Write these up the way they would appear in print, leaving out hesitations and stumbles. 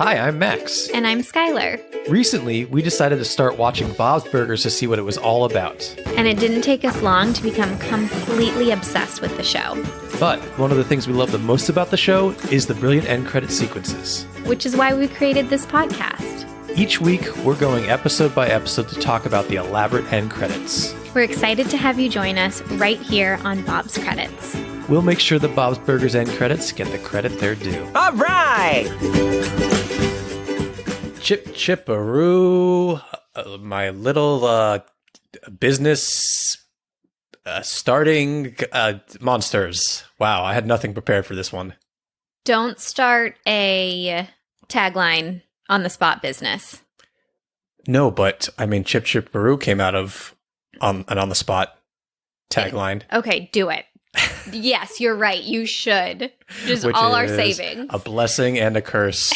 Hi, I'm Max. And I'm Skylar. Recently, we decided to start watching Bob's Burgers to see what it was all about. And it didn't take us long to become completely obsessed with the show. But one of the things we love the most about the show is the brilliant end credit sequences. Which is why we created this podcast. Each week, we're going episode by episode to talk about the elaborate end credits. We're excited to have you join us right here on Bob's Credits. We'll make sure that Bob's Burgers end credits get the credit they're due. All right! Chip-chip-a-roo, my little business starting monsters. Wow, I had nothing prepared for this one. Don't start a tagline on the spot business. No, but I mean, Chip-chip-a-roo came out of an on-the-spot tagline. Okay, do it. Yes, you're right. You should. Just Which all our is savings. A blessing and a curse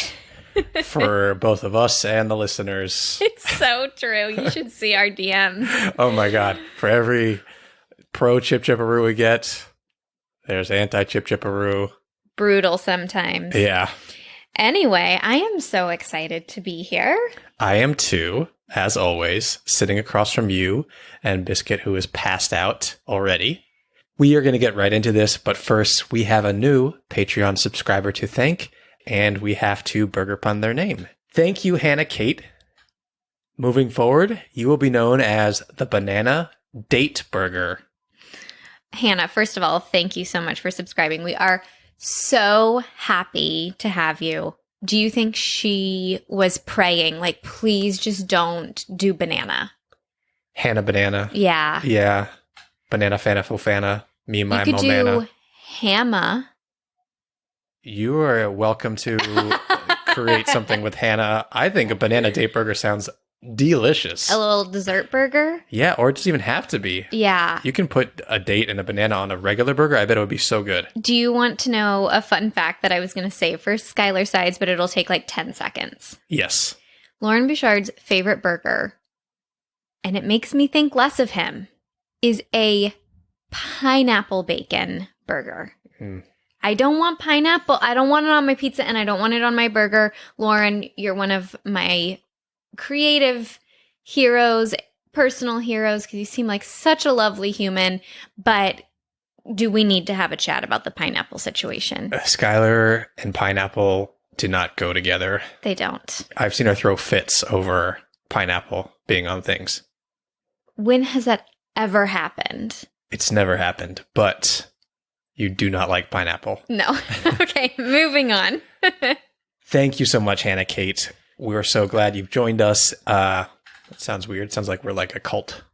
for both of us and the listeners. It's so true. You should see our DMs. Oh my God. For every pro Chip-chip-a-roo we get, there's anti-Chip-chip-a-roo. Brutal sometimes. Yeah. Anyway, I am so excited to be here. I am too, as always, sitting across from you and Biscuit, who is passed out already. We are going to get right into this, but first we have a new Patreon subscriber to thank, and we have to burger pun their name. Thank you, Hannah Kate. Moving forward, you will be known as the Banana Date Burger. Hannah, first of all, thank you so much for subscribing. We are so happy to have you. Do you think she was praying, like, please just don't do banana? Hannah Banana. Yeah. Yeah. Banana Fana Fofana. Me, my, you could Momana. do Hamma. You are welcome to create something with Hannah. I think a banana date burger sounds delicious. A little dessert burger. Yeah, or it doesn't even have to be. Yeah. You can put a date and a banana on a regular burger. I bet it would be so good. Do you want to know a fun fact that I was going to say for Skylar Sides, but it'll take like 10 seconds? Yes. Lauren Bouchard's favorite burger, and it makes me think less of him, is a pineapple bacon burger. I don't want pineapple. I don't want it on my pizza, and I don't want it on my burger. Lauren, you're one of my creative heroes, personal heroes, because you seem like such a lovely human. But do we need to have a chat about the pineapple situation? Skylar and pineapple do not go together. They don't. I've seen her throw fits over pineapple being on things. When has that ever happened? It's never happened, but you do not like pineapple. No. Okay, moving on. Thank you so much, Hannah Kate. We're so glad you've joined us. That sounds weird. It sounds like we're like a cult.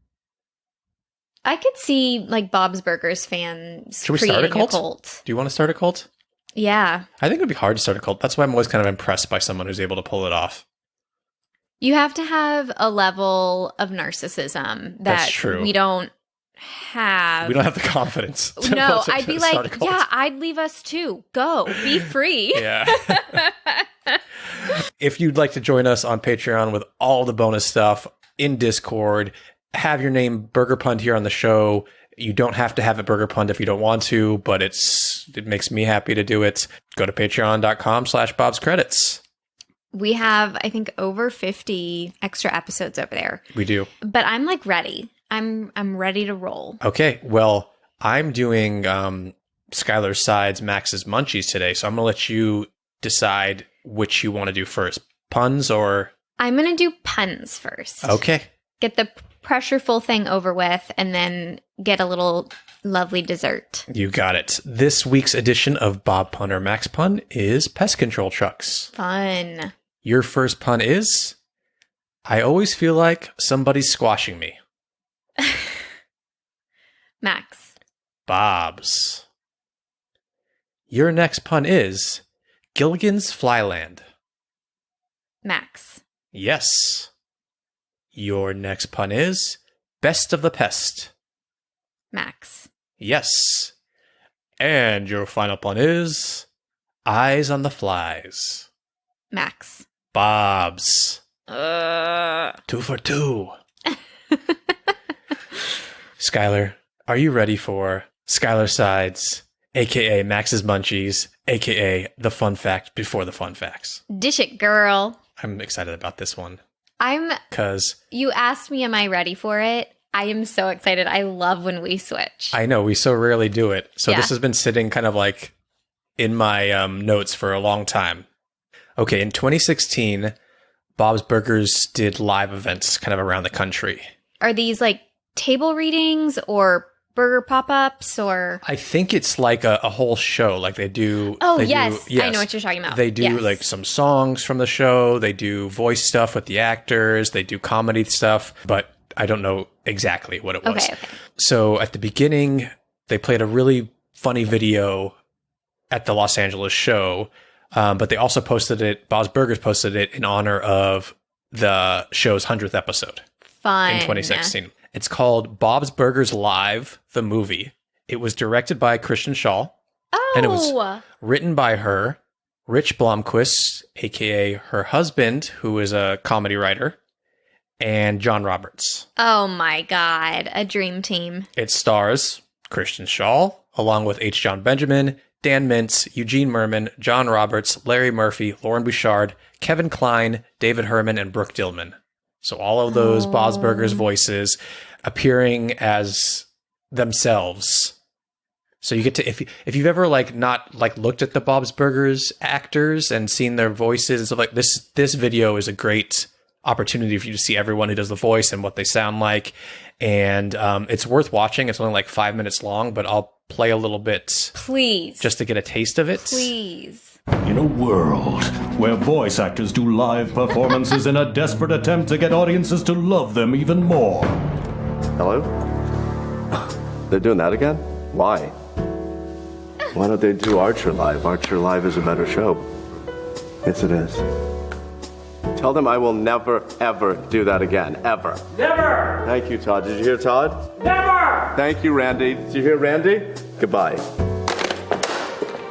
I could see like Bob's Burgers fans Should we start a creating cult? Do you want to start a cult? Yeah. I think it would be hard to start a cult. That's why I'm always kind of impressed by someone who's able to pull it off. You have to have a level of narcissism that That's true. we don't have. We don't have the confidence. No, I'd be start a like, cult. yeah, I'd leave us too. Go. Be free. Yeah. If you'd like to join us on Patreon with all the bonus stuff in Discord, have your name burger punned here on the show. You don't have to have it burger punned if you don't want to, but it makes me happy to do it. Go to patreon.com/Bob's Credits. We have, I think, over 50 extra episodes over there. We do. But I'm like ready. I'm ready to roll. Okay. Well, I'm doing Skylar's Sides, Max's Munchies today, so I'm going to let you decide which you want to do first. Puns or... I'm going to do puns first. Okay. Get the pressureful thing over with, and then get a little lovely dessert. You got it. This week's edition of Bob Pun or Max Pun is pest control trucks. Fun. Your first pun is, I always feel like somebody's squashing me. Max. Bob's. Your next pun is, Gilligan's Flyland. Max. Yes. Your next pun is, Best of the Pest. Max. Yes. And your final pun is, Eyes on the Flies. Max. Bob's. 2 for 2. Skylar, are you ready for Skylar Sides aka Max's Munchies, aka the fun fact before the fun facts. Dish it, girl. I'm excited about this one. Because you asked me, am I ready for it? I am so excited. I love when we switch. I know, we so rarely do it. So this has been sitting kind of like in my notes for a long time. Okay, in 2016, Bob's Burgers did live events kind of around the country. Are these like table readings or burger pop-ups or? I think it's like a whole show. Like they do. Yes. I know what you're talking about. They do like some songs from the show. They do voice stuff with the actors. They do comedy stuff, but I don't know exactly what it was. Okay. So at the beginning, they played a really funny video at the Los Angeles show, but they also posted it, Bob's Burgers posted it in honor of the show's 100th episode. Fun. In 2016. It's called Bob's Burgers Live, the movie. It was directed by Kristen Shaw. Oh. And it was written by her, Rich Blomquist, a.k.a. her husband, who is a comedy writer, and John Roberts. Oh my God. A dream team. It stars Kristen Shaw, along with H. John Benjamin, Dan Mintz, Eugene Merman, John Roberts, Larry Murphy, Lauren Bouchard, Kevin Kline, David Herman, and Brooke Dillman. So all of those Bob's Burgers voices appearing as themselves. So you get to, if you've ever like not like looked at the Bob's Burgers actors and seen their voices and stuff like this video is a great opportunity for you to see everyone who does the voice and what they sound like. And it's worth watching. It's only like 5 minutes long, but I'll play a little bit. Please. Just to get a taste of it. Please. In a world where voice actors do live performances in a desperate attempt to get audiences to love them even more. Hello? They're doing that again? Why? Why don't they do Archer Live? Archer Live is a better show. Yes, it is. Tell them I will never, ever do that again. Ever. Never! Thank you, Todd. Did you hear Todd? Never! Thank you, Randy. Did you hear Randy? Goodbye.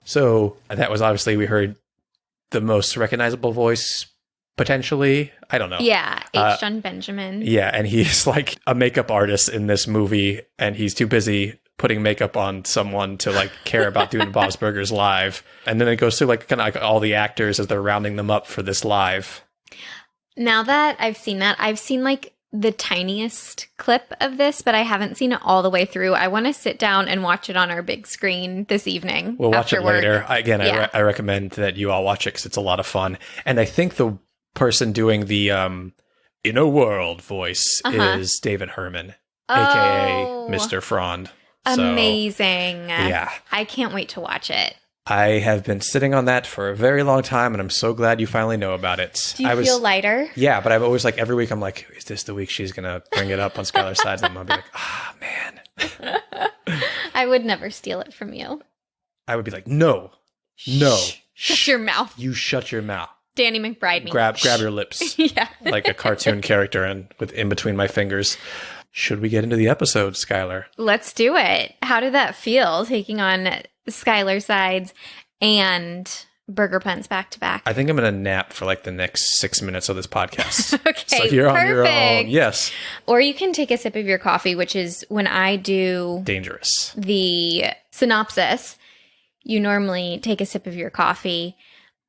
So that was obviously, we heard the most recognizable voice, potentially. I don't know. Yeah, H. John Benjamin. Yeah, and he's like a makeup artist in this movie, and he's too busy putting makeup on someone to like care about doing Bob's Burgers live. And then it goes through like kind of like all the actors as they're rounding them up for this live. Now that I've seen like the tiniest clip of this, but I haven't seen it all the way through. I want to sit down and watch it on our big screen this evening. We'll watch it later. Work. Again, I recommend that you all watch it because it's a lot of fun. And I think the person doing the in a world voice is David Herman, aka Mr. Frond. Amazing. So, yeah. I can't wait to watch it. I have been sitting on that for a very long time, and I'm so glad you finally know about it. Do you feel lighter? Yeah, but I'm always like, every week I'm like, is this the week she's going to bring it up on Skylar's Sides? And I'm going to be like, man. I would never steal it from you. I would be like, no. Shut your mouth. You shut your mouth. Danny McBride me. Grab your lips. Yeah. Like a cartoon character and with in between my fingers. Should we get into the episode, Skylar? Let's do it. How did that feel, taking on Skylar's Sides and Burger Puns back to back? I think I'm going to nap for like the next 6 minutes of this podcast. Okay, so you're perfect. On your own. Yes. Or you can take a sip of your coffee, which is when I do dangerous. The synopsis. You normally take a sip of your coffee.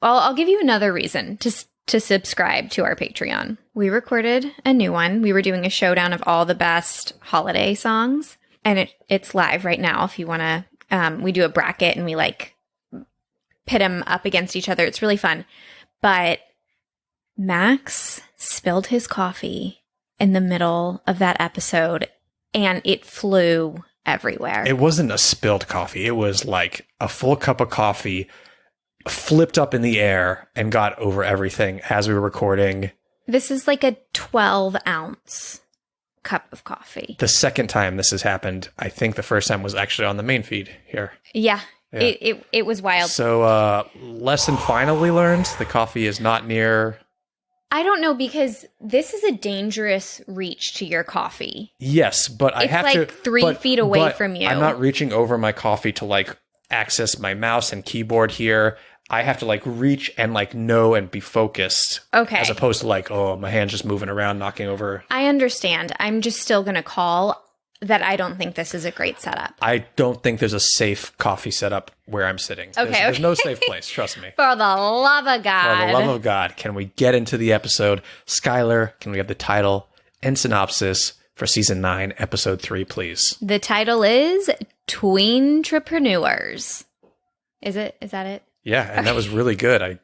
Well, I'll give you another reason to subscribe to our Patreon. We recorded a new one. We were doing a showdown of all the best holiday songs, and it's live right now. If you want to, we do a bracket and we like pit them up against each other. It's really fun. But Max spilled his coffee in the middle of that episode, and it flew everywhere. It wasn't a spilled coffee. It was like a full cup of coffee flipped up in the air and got over everything as we were recording. This is like a 12-ounce cup of coffee. The second time this has happened, I think the first time was actually on the main feed here. Yeah. It was wild. So, lesson finally learned, the coffee is not near... I don't know, because this is a dangerous reach to your coffee. Yes, but I have to... It's like 3 feet away from you. I'm not reaching over my coffee to like access my mouse and keyboard here. I have to like reach and like know and be focused. Okay. As opposed to like, oh, my hand's just moving around, knocking over. I understand. I'm just still going to call. that I don't think this is a great setup. I don't think there's a safe coffee setup where I'm sitting. There's no safe place, trust me. For the love of God. For the love of God, can we get into the episode? Skylar, can we have the title and synopsis for season 9, episode 3, please? The title is Tweentrepreneurs. Is that it? Yeah, and that was really good.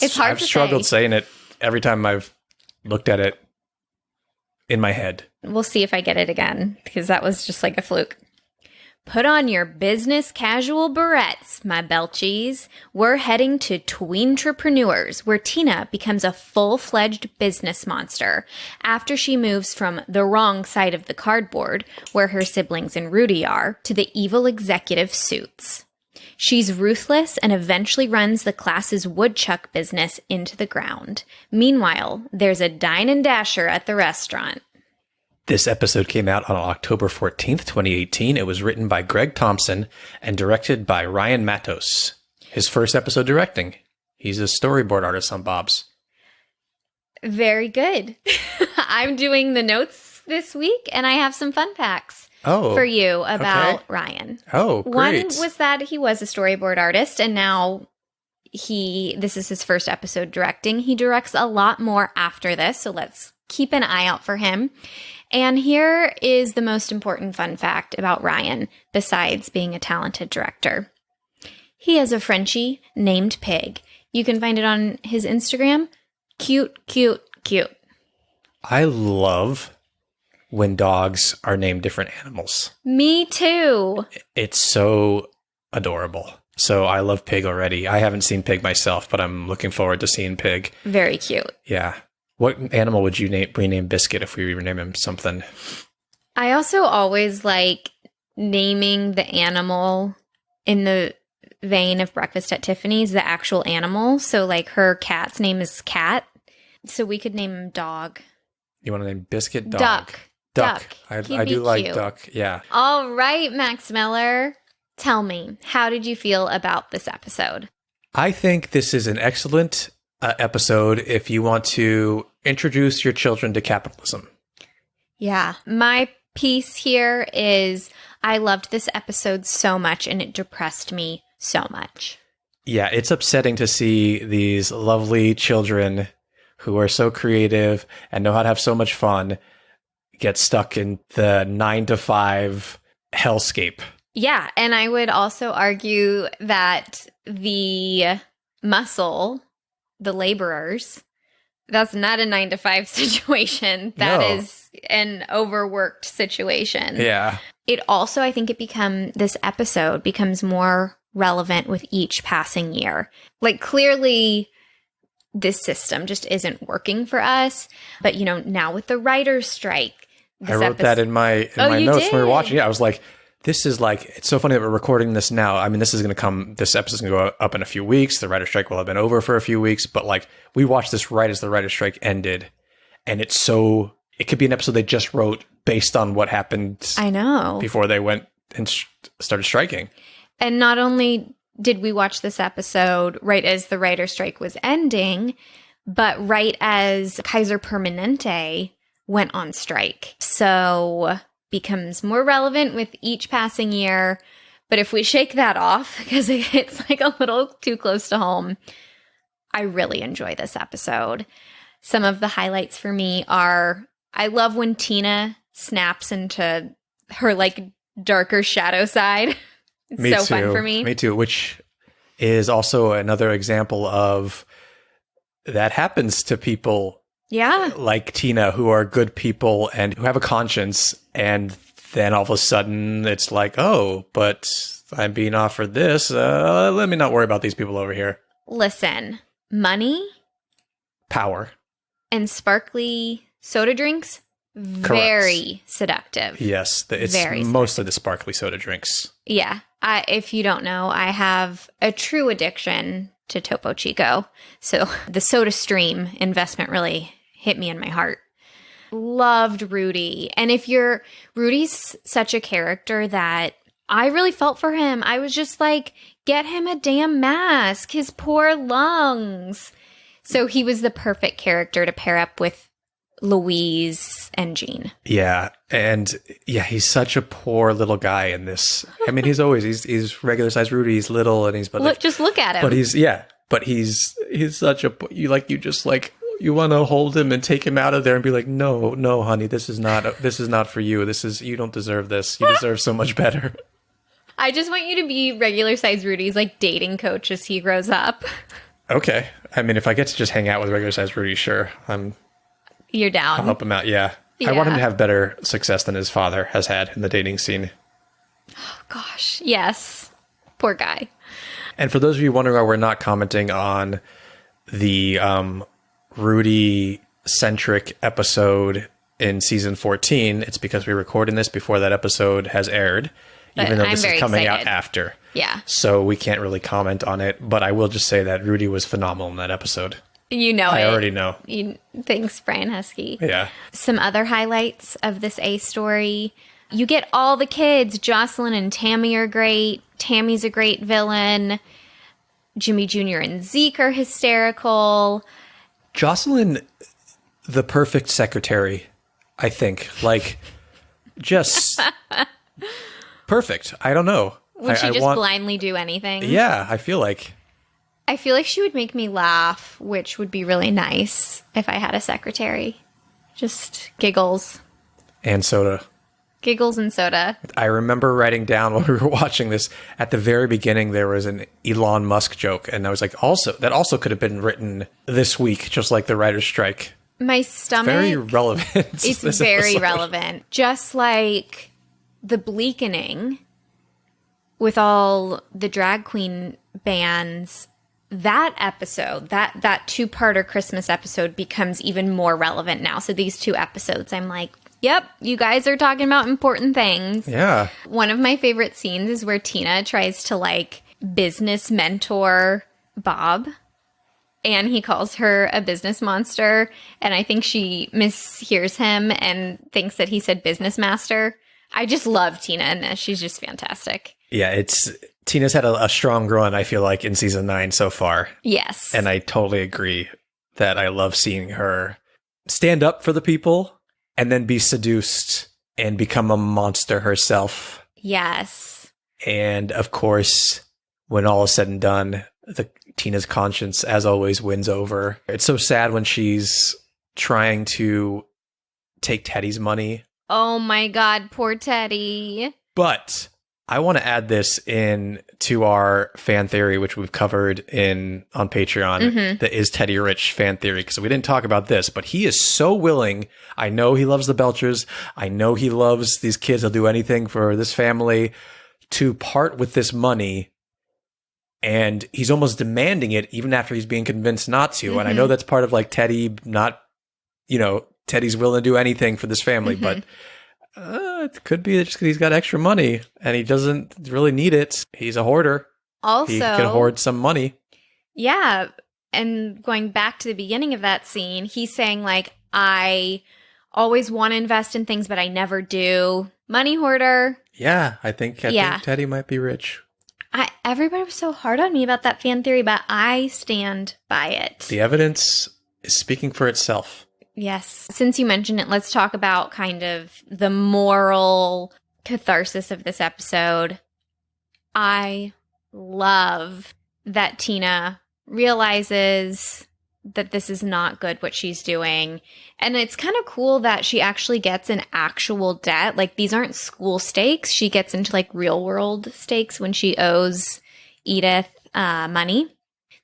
It's hard I've to struggled say. saying it every time I've looked at it in my head. We'll see if I get it again, because that was just like a fluke. Put on your business casual barrettes, my belchies. We're heading to Tweentrepreneurs, where Tina becomes a full-fledged business monster after she moves from the wrong side of the cardboard, where her siblings and Rudy are, to the evil executive Suits. She's ruthless and eventually runs the class's woodchuck business into the ground. Meanwhile, there's a dine and dasher at the restaurant. This episode came out on October 14th, 2018. It was written by Greg Thompson and directed by Ryan Matos. His first episode directing. He's a storyboard artist on Bob's. Very good. I'm doing the notes this week, and I have some fun facts for you about Ryan. Oh, great. One was that he was a storyboard artist, and now this is his first episode directing. He directs a lot more after this, so let's keep an eye out for him. And here is the most important fun fact about Ryan, besides being a talented director. He has a Frenchie named Pig. You can find it on his Instagram. Cute, cute, cute. I love when dogs are named different animals. Me too. It's so adorable. So I love Pig already. I haven't seen Pig myself, but I'm looking forward to seeing Pig. Very cute. Yeah. What animal would you rename Biscuit if we rename him something? I also always like naming the animal in the vein of Breakfast at Tiffany's, the actual animal. So like her cat's name is Cat. So we could name him Dog. You want to name Biscuit? Dog. Duck. I He'd do be like cute. Duck. Yeah. All right, Max Miller. Tell me, how did you feel about this episode? I think this is an excellent episode if you want to introduce your children to capitalism. Yeah, my piece here is I loved this episode so much and it depressed me so much. Yeah, it's upsetting to see these lovely children who are so creative and know how to have so much fun get stuck in the 9-to-5 hellscape. Yeah, and I would also argue that the muscle, the laborers, that's not a 9-to-5 situation. That is an overworked situation. Yeah. It also, I think this episode becomes more relevant with each passing year. Like clearly this system just isn't working for us. But now with the writer's strike. I wrote that in my notes when we were watching. Yeah, I was like, this is like, it's so funny that we're recording this now. I mean, this episode's going to go up in a few weeks. The writer's strike will have been over for a few weeks, but like we watched this right as the writer's strike ended. And it could be an episode they just wrote based on what happened. I know. Before they went and started striking. And not only did we watch this episode right as the writer's strike was ending, but right as Kaiser Permanente went on strike. So becomes more relevant with each passing year. But if we shake that off, because it's like a little too close to home, I really enjoy this episode. Some of the highlights for me are, I love when Tina snaps into her like darker shadow side. It's fun for me. Me too, which is also another example of that happens to people. Yeah. Like Tina, who are good people and who have a conscience. And then all of a sudden it's like, oh, but I'm being offered this. Let me not worry about these people over here. Listen, money, power, and sparkly soda drinks, very seductive. Yes, it's very mostly the sparkly soda drinks. Yeah. If you don't know, I have a true addiction to Topo Chico. So the Soda Stream investment really hit me in my heart. Loved Rudy. And Rudy's such a character that I really felt for him. I was just like, get him a damn mask, his poor lungs. So he was the perfect character to pair up with Louise and Jean. Yeah. And yeah, he's such a poor little guy in this. I mean, he's regular sized Rudy. He's little and he's, but Look, just look at him. but he's such a, you want to hold him and take him out of there and be like, no, honey, this is not for you. You don't deserve this. You deserve so much better. I just want you to be regular sized Rudy's like dating coach as he grows up. Okay. I mean, if I get to just hang out with regular sized Rudy, sure. You're down. I'll help him out. Yeah. I want him to have better success than his father has had in the dating scene. Oh, gosh. Yes. Poor guy. And for those of you wondering why we're not commenting on the Rudy-centric episode in season 14, it's because we're recording this before that episode has aired, even though this is coming out after. Yeah. So we can't really comment on it, but I will just say that Rudy was phenomenal in that episode. You know I already know. Thanks, Brian Husky. Yeah. Some other highlights of this A story. You get all the kids. Jocelyn and Tammy are great. Tammy's a great villain. Jimmy Jr. and Zeke are hysterical. Jocelyn, the perfect secretary, I think. Like, just perfect. I don't know. Would she just blindly do anything? Yeah, I feel like she would make me laugh, which would be really nice if I had a secretary. Just giggles. And soda. Giggles and soda. I remember writing down when we were watching this, at the very beginning, there was an Elon Musk joke. And I was like, that also could have been written this week, just like the writer's strike. My stomach. It's very relevant. It's very relevant. Just like the Bleakening with all the drag queen bands, that episode, that two-parter Christmas episode becomes even more relevant now. So these 2 episodes, I'm like, yep, you guys are talking about important things. Yeah. One of my favorite scenes is where Tina tries to like business mentor Bob, and he calls her a business monster. And I think she mishears him and thinks that he said business master. I just love Tina in this. She's just fantastic. Yeah, Tina's had a strong run, I feel like, in season 9 so far. Yes. And I totally agree that I love seeing her stand up for the people and then be seduced and become a monster herself. Yes. And of course, when all is said and done, Tina's conscience, as always, wins over. It's so sad when she's trying to take Teddy's money. Oh my God, poor Teddy. But I want to add this in to our fan theory, which we've covered on Patreon, the Is Teddy Rich fan theory, because we didn't talk about this, but he is so willing. I know he loves the Belchers. I know he loves these kids. He'll do anything for this family to part with this money. And he's almost demanding it even after he's being convinced not to. And I know that's part of like Teddy not, Teddy's willing to do anything for this family, but it could be just because he's got extra money and he doesn't really need it. He's a hoarder. Also, he can hoard some money. Yeah. And going back to the beginning of that scene, he's saying like, I always want to invest in things, but I never do. Money hoarder. Yeah. I think Teddy might be rich. Everybody was so hard on me about that fan theory, but I stand by it. The evidence is speaking for itself. Yes. Since you mentioned it, let's talk about kind of the moral catharsis of this episode. I love that Tina realizes that this is not good what she's doing. And it's kind of cool that she actually gets an actual debt. Like, these aren't school stakes. She gets into like real world stakes when she owes Edith money.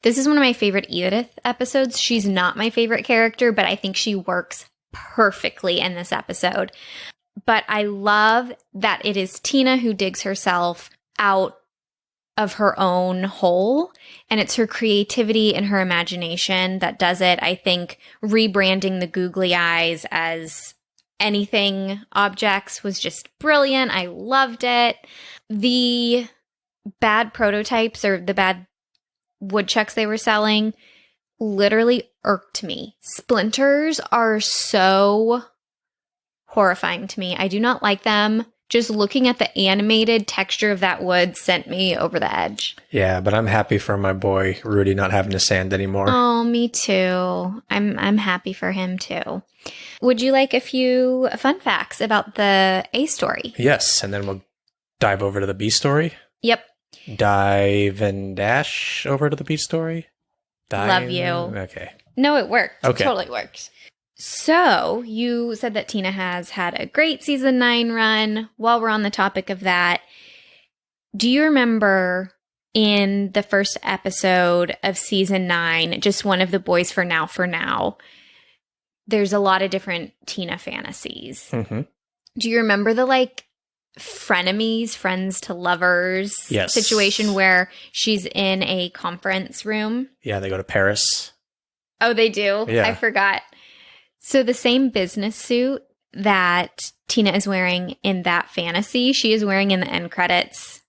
This is one of my favorite Edith episodes. She's not my favorite character, but I think she works perfectly in this episode. But I love that it is Tina who digs herself out of her own hole, and it's her creativity and her imagination that does it. I think rebranding the googly eyes as anything objects was just brilliant. I loved it. The bad prototypes or the bad woodchucks they were selling literally irked me. Splinters are so horrifying to me. I do not like them. just looking at the animated texture of that wood sent me over the edge. Yeah, but I'm happy for my boy Rudy not having to sand anymore. Oh, me too. I'm happy for him too. Would you like a few fun facts about the A story? Yes, and then we'll dive over to the B story. Yep. Dive and dash over to the B story. Love you. Okay. No, it worked. Okay. It totally worked. So you said that Tina has had a great season 9 run. While we're on the topic of that, do you remember in the first episode of season 9, just one of the boys for now, there's a lot of different Tina fantasies. Mm-hmm. Do you remember the frenemies, friends to lovers situation where she's in a conference room? Yeah, they go to Paris. Oh, they do? Yeah. I forgot. So the same business suit that Tina is wearing in that fantasy, she is wearing in the end credits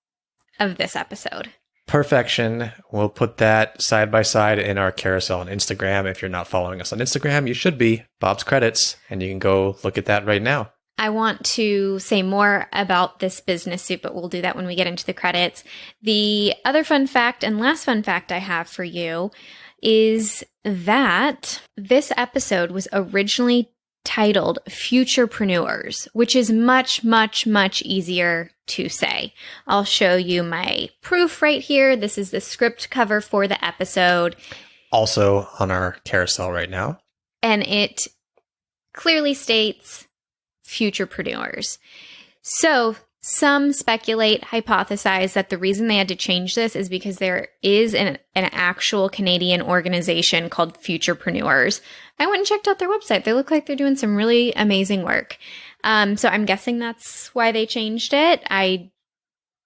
of this episode. Perfection. We'll put that side by side in our carousel on Instagram. If you're not following us on Instagram, you should be. Bob's Credits. And you can go look at that right now. I want to say more about this business suit, but we'll do that when we get into the credits. The other fun fact and last fun fact I have for you is that this episode was originally titled Futurepreneurs, which is much, much, much easier to say. I'll show you my proof right here. This is the script cover for the episode. Also on our carousel right now. And it clearly states Futurepreneurs. So some speculate, hypothesize that the reason they had to change this is because there is an actual Canadian organization called Futurepreneurs. I went and checked out their website. They look like they're doing some really amazing work. So I'm guessing that's why they changed it. I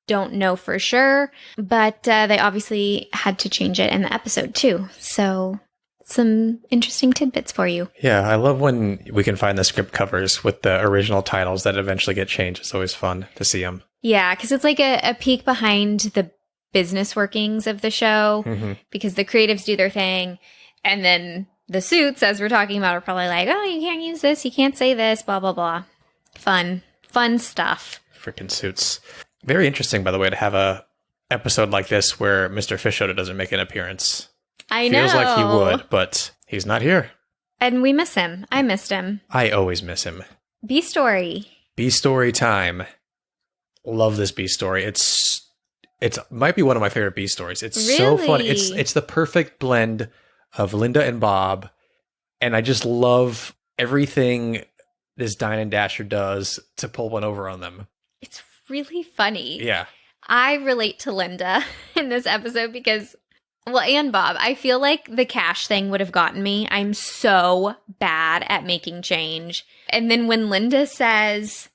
don't know for sure, but they obviously had to change it in the episode too. So some interesting tidbits for you. Yeah, I love when we can find the script covers with the original titles that eventually get changed. It's always fun to see them. Yeah, because it's like a peek behind the business workings of the show, because the creatives do their thing, and then the suits, as we're talking about, are probably like, oh, you can't use this, you can't say this, blah, blah, blah. Fun stuff. Freaking suits. Very interesting, by the way, to have a episode like this where Mr. Fishoda doesn't make an appearance. I know. Feels like he would, but he's not here. And we miss him. I missed him. I always miss him. B story. B story time. Love this B story. It's might be one of my favorite B stories. It's so funny. It's the perfect blend of Linda and Bob, and I just love everything this Dine and Dasher does to pull one over on them. It's really funny. Yeah. I relate to Linda in this episode because, well, and Bob, I feel like the cash thing would have gotten me. I'm so bad at making change. And then when Linda says,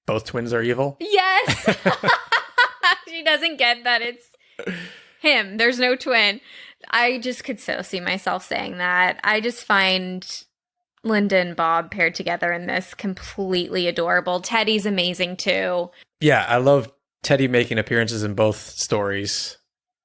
both twins are evil? Yes. She doesn't get that it's him. There's no twin. I just could so see myself saying that. I just find Linda and Bob paired together in this completely adorable. Teddy's amazing too. Yeah, I love Teddy making appearances in both stories.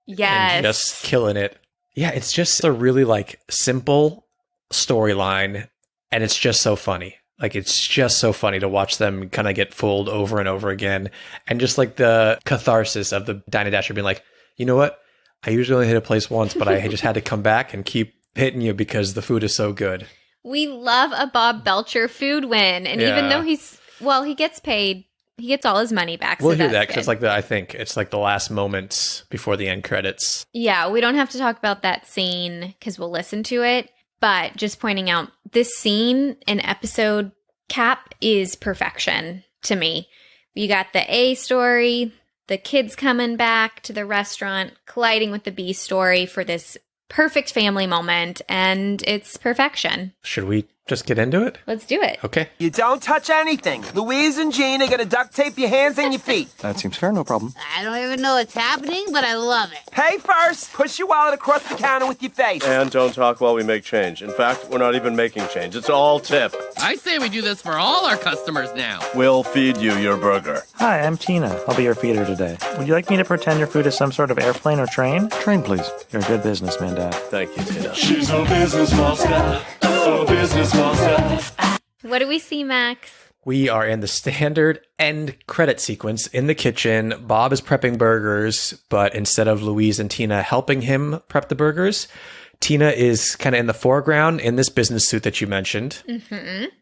Yes. And just killing it. Yeah, it's just a really simple storyline, and it's just so funny. It's just so funny to watch them kind of get fooled over and over again. And just the catharsis of the Dine and Dasher being like, you know what? I usually only hit a place once, but I just had to come back and keep hitting you because the food is so good. We love a Bob Belcher food win. And even though he gets paid, he gets all his money back. We'll hear that because I think it's the last moments before the end credits. Yeah, we don't have to talk about that scene because we'll listen to it. But just pointing out, this scene in episode cap is perfection to me. You got the A story, the kids coming back to the restaurant, colliding with the B story for this perfect family moment, and it's perfection. Should we just get into it? Let's do it. Okay. You don't touch anything. Louise and Jean are gonna duct tape your hands and your feet. That seems fair, no problem. I don't even know what's happening, but I love it. Pay first. Push your wallet across the counter with your face. And don't talk while we make change. In fact, we're not even making change. It's all tip. I say we do this for all our customers now. We'll feed you your burger. Hi, I'm Tina. I'll be your feeder today. Would you like me to pretend your food is some sort of airplane or train? Train, please. You're a good businessman, Dad. Thank you, Tina. She's a business monster. A business monster. What do we see, Max? We are in the standard end credit sequence in the kitchen. Bob is prepping burgers, but instead of Louise and Tina helping him prep the burgers, Tina is kind of in the foreground in this business suit that you mentioned,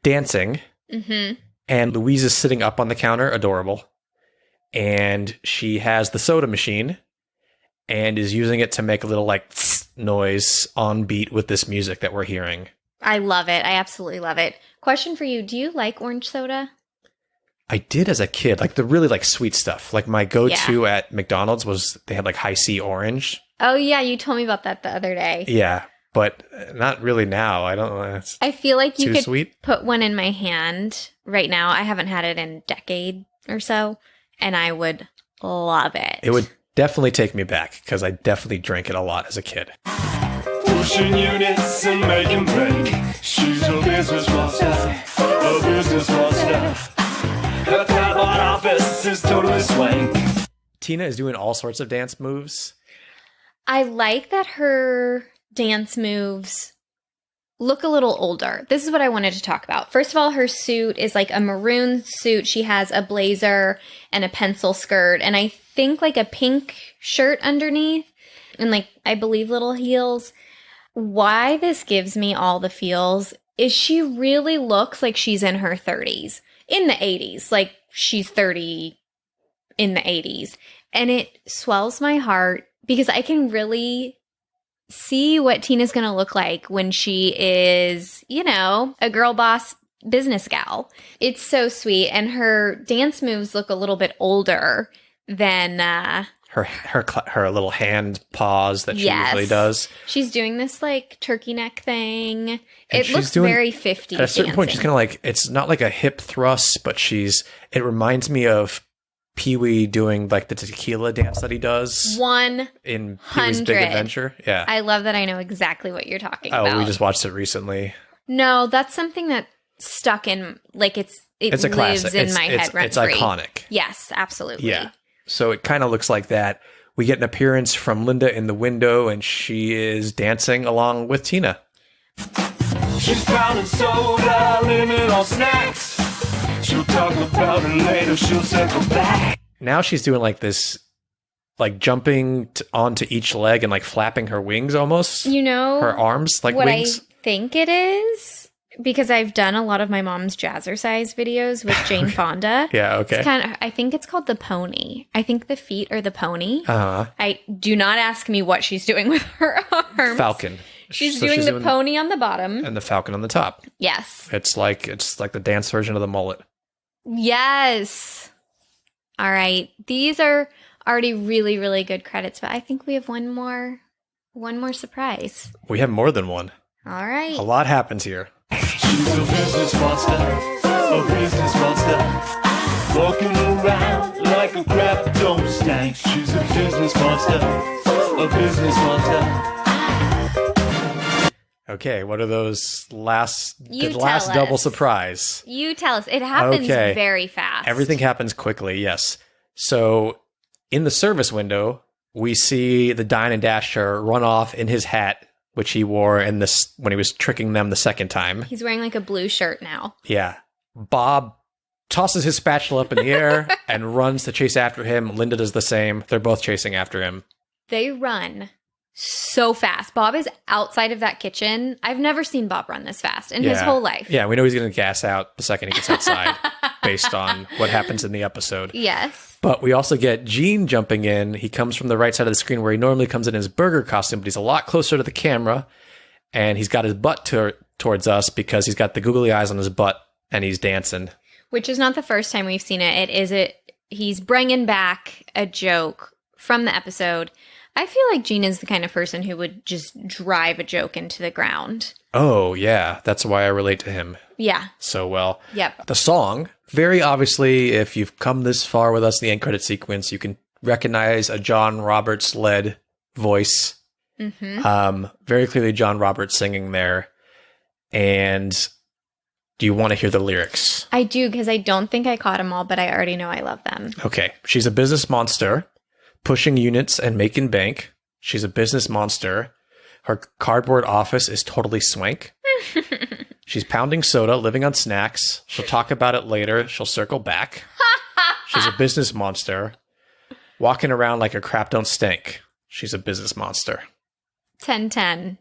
dancing. And Louise is sitting up on the counter, adorable. And she has the soda machine and is using it to make a little like noise on beat with this music that we're hearing. I love it. I absolutely love it. Question for you. Do you like orange soda? I did as a kid, like the really like sweet stuff. Like my go-to at McDonald's was they had like High C orange. Oh yeah, you told me about that the other day. Yeah, but not really now. I don't know. It's I feel like you too could sweet. put one in my hand right now. I haven't had it in a decade or so, and I would love it. It would definitely take me back because I definitely drank it a lot as a kid. Pushing units and making bank. She's a business monster. A business monster. Her cardboard office is totally swank. Tina is doing all sorts of dance moves. I like that her dance moves look a little older. This is what I wanted to talk about. First of all, her suit is like a maroon suit. She has a blazer and a pencil skirt, and I think like a pink shirt underneath, and like I believe little heels. Why this gives me all the feels is she really looks like she's in her 30s. In the 80s. Like she's 30 in the 80s. And it swells my heart because I can really see what Tina's going to look like when she is, you know, a girl boss business gal. It's so sweet. And her dance moves look a little bit older than her little hand paws that she usually does. She's doing this like turkey neck thing. And it looks very 50s. At a certain point, she's kind of like, it's not like a hip thrust, but it reminds me of Pee-wee doing like the tequila dance that he does 100 in Pee-wee's Big Adventure. Yeah. I love that I know exactly what you're talking about. Oh, we just watched it recently. No, that's something that stuck in, like it's a lives classic. in my head rent It's free. iconic. Yes, absolutely. Yeah. So it kind of looks like that. We get an appearance from Linda in the window, and she is dancing along with Tina. She's pounding soda, living on snacks. She'll talk about it later, she'll circle back. Now she's doing like this, like jumping onto each leg and like flapping her wings almost. You know, her arms like what wings. I think it is, because I've done a lot of my mom's jazzercise videos with Jane Fonda. Yeah, okay. I think it's called the pony. I think the feet are the pony. Uh-huh. I do not ask me what she's doing with her arms. Falcon. She's doing the pony on the bottom. And the falcon on the top. Yes. It's like the dance version of the mullet. Yes. All right. These are already really, really good credits, but I think we have one more surprise. We have more than one. All right. A lot happens here. She's a business monster, a business monster. Walking around like a crap don't stank. She's a business monster, a business monster. Okay, what are those last tell us. double surprise? You tell us. It happens very fast. Everything happens quickly, yes. So in the service window, we see the Dine and Dasher run off in his hat, which he wore when he was tricking them the second time. He's wearing like a blue shirt now. Yeah. Bob tosses his spatula up in the air and runs to chase after him. Linda does the same. They're both chasing after him. They run so fast. Bob is outside of that kitchen. I've never seen Bob run this fast in his whole life. Yeah, we know he's going to gas out the second he gets outside based on what happens in the episode. Yes. But we also get Gene jumping in. He comes from the right side of the screen where he normally comes in his burger costume, but he's a lot closer to the camera. And he's got his butt towards us because he's got the googly eyes on his butt and he's dancing. Which is not the first time we've seen it. He's bringing back a joke from the episode. I feel like Gene is the kind of person who would just drive a joke into the ground. Oh, yeah. That's why I relate to him. Yeah. So well. Yep. The song, very obviously, if you've come this far with us in the end credit sequence, you can recognize a John Roberts-led voice. Mm-hmm. Very clearly John Roberts singing there. And do you want to hear the lyrics? I do, because I don't think I caught them all, but I already know I love them. Okay. She's a business monster, pushing units and making bank. She's a business monster. Her cardboard office is totally swank. She's pounding soda, living on snacks. She'll talk about it later. She'll circle back. She's a business monster. Walking around like her crap don't stink. She's a business monster. 10-10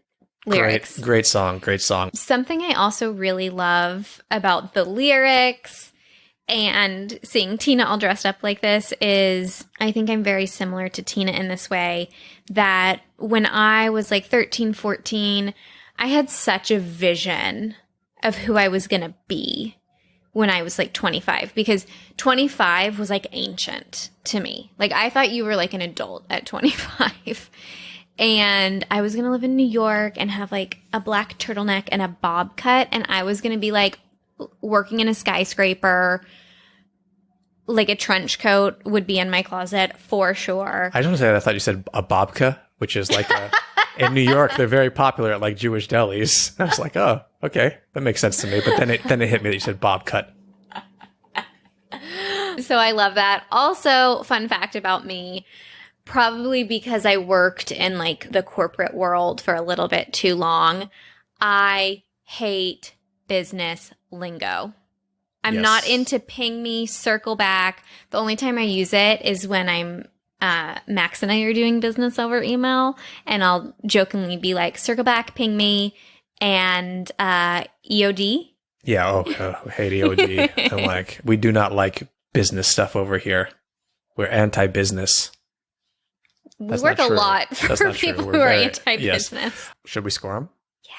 lyrics. Great song. Great song. Something I also really love about the lyrics and seeing Tina all dressed up like this is I think I'm very similar to Tina in this way that when I was like 13, 14, I had such a vision of who I was going to be when I was like 25, because 25 was like ancient to me. Like I thought you were like an adult at 25. And I was going to live in New York and have like a black turtleneck and a bob cut. And I was going to be like working in a skyscraper. Like a trench coat would be in my closet for sure. I just want to say that I thought you said a babka, which is like in New York, they're very popular at like Jewish delis. I was like, oh, okay. That makes sense to me. But then it hit me that you said bob cut. So I love that. Also, fun fact about me, probably because I worked in like the corporate world for a little bit too long, I hate business lingo. I'm not into ping me, circle back. The only time I use it is when I'm Max and I are doing business over email, and I'll jokingly be like, circle back, ping me, and EOD. Yeah, I hate EOD. I'm like, we do not like business stuff over here. We're anti-business. We work a lot for people who are anti-business. Yes. Should we score them? Yeah.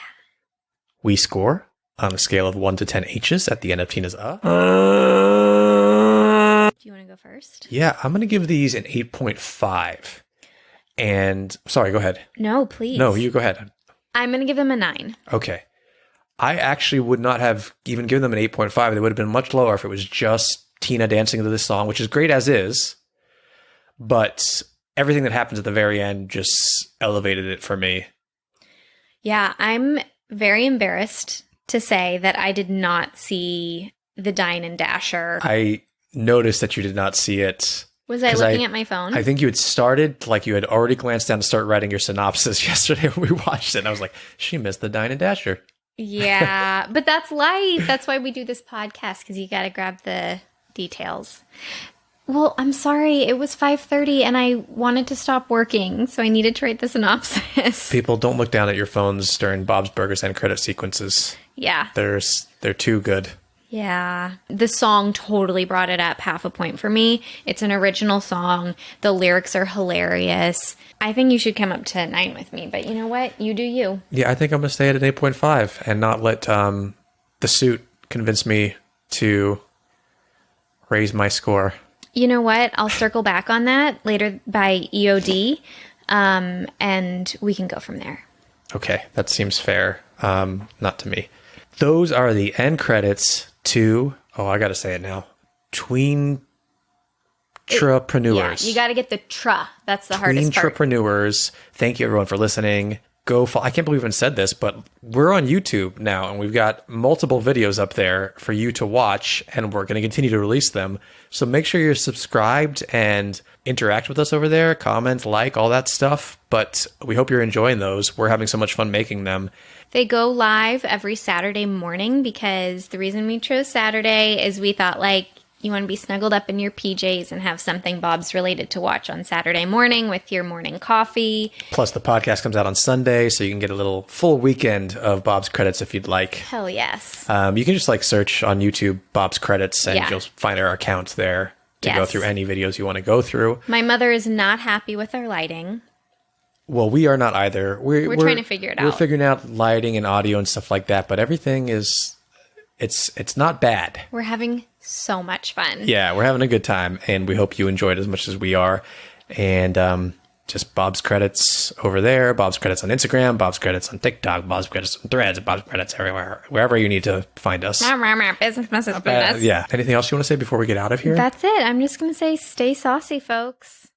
We score on a scale of 1 to 10 H's at the end of Tina's Do you want to go first? Yeah, I'm going to give these an 8.5. And, sorry, go ahead. No, please. No, you go ahead. I'm going to give them a 9. Okay. I actually would not have even given them an 8.5. They would have been much lower if it was just Tina dancing to this song, which is great as is. But everything that happens at the very end just elevated it for me. Yeah, I'm very embarrassed to say that I did not see the Dine and Dasher. I noticed that you did not see it. Was I looking at my phone? I think you had started, like you had already glanced down to start writing your synopsis yesterday when we watched it. And I was like, she missed the Dine and Dasher. Yeah, but that's life. That's why we do this podcast, because you got to grab the details. Well, I'm sorry. It was 5:30 and I wanted to stop working, so I needed to write the synopsis. People, don't look down at your phones during Bob's Burgers end credit sequences. Yeah. They're too good. Yeah. The song totally brought it up half a point for me. It's an original song. The lyrics are hilarious. I think you should come up to 9 with me, but you know what? You do you. Yeah, I think I'm going to stay at an 8.5 and not let the suit convince me to raise my score. You know what? I'll circle back on that later by EOD, and we can go from there. Okay, that seems fair. Not to me. Those are the end credits to, I got to say it now, Tweentrepreneurs. Yeah, you got to get the tra. That's the hardest part. Tweentrepreneurs. Thank you, everyone, for listening. I can't believe we even said this, but we're on YouTube now, and we've got multiple videos up there for you to watch, and we're going to continue to release them. So make sure you're subscribed and interact with us over there, comment, like, all that stuff. But we hope you're enjoying those. We're having so much fun making them. They go live every Saturday morning, because the reason we chose Saturday is we thought, like, you want to be snuggled up in your PJs and have something Bob's related to watch on Saturday morning with your morning coffee. Plus, the podcast comes out on Sunday, so you can get a little full weekend of Bob's Credits if you'd like. Hell yes. You can just search on YouTube Bob's Credits, and you'll find our account there to go through any videos you want to go through. My mother is not happy with our lighting. Well, we are not either. We're trying to figure it out. We're figuring out lighting and audio and stuff like that, but everything is... It's not bad. We're having so much fun. Yeah, we're having a good time, and we hope you enjoy it as much as we are. And just Bob's Credits over there, Bob's Credits on Instagram, Bob's Credits on TikTok, Bob's Credits on Threads, Bob's Credits everywhere, wherever you need to find us. Business. Yeah. Anything else you want to say before we get out of here? That's it. I'm just going to say stay saucy, folks.